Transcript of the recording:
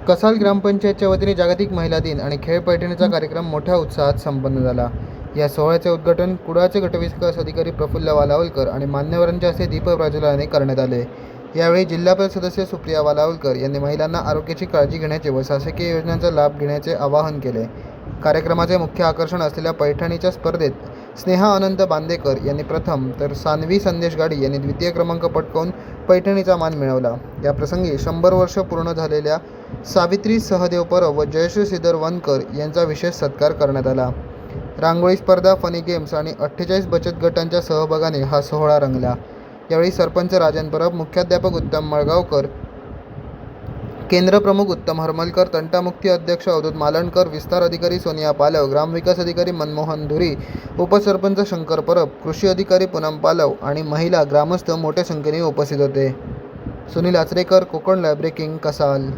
कसाल ग्रामपंचायतच्या वतीने जागतिक महिला दिन आणि खेळ पैठणीचा कार्यक्रम मोठ्या उत्साहात संपन्न झाला. या सोहळ्याचे उद्घाटन कुडाळचे गटविकास अधिकारी प्रफुल्ल वालावलकर आणि मान्यवरांच्या हस्ते दीपप्रज्वलनाने करण्यात आले. यावेळी जिल्हा परिषद सदस्य सुप्रिया वालावलकर यांनी महिलांना आरोग्याची काळजी घेण्याचे व शासकीय योजनांचा लाभ घेण्याचे आवाहन केले. कार्यक्रमाचे मुख्य आकर्षण असलेल्या पैठणीच्या स्पर्धेत स्नेहा अनंत बांदेकर यांनी प्रथम तर सान्वी संदेश गाडी यांनी द्वितीय क्रमांक पटकावून पैठणीचा मान मिळवला. या प्रसंगी 100 वर्ष पूर्ण झालेल्या सावित्री सहदेव परब व जयश्री श्रीधर वनकर यांचा विशेष सत्कार करण्यात आला. रांगोळी स्पर्धा, फनी गेम्स आणि 48 बचत गटांच्या सहभागाने हा सोहळा रंगला. यावेळी सरपंच राजन परब, मुख्याध्यापक उत्तम मळगावकर, केंद्रप्रमुख उत्तम हरमलकर, तंटामुक्ती अध्यक्ष अवधूत मालणकर, विस्तार अधिकारी सोनिया पालव, ग्रामविकास अधिकारी मनमोहन धुरी, उपसरपंच शंकर परब, कृषी अधिकारी पूनम पालव आणि महिला ग्रामस्थ मोठ्या संख्येने उपस्थित होते. Sunil Achrekar, Konkan library king, Kasal.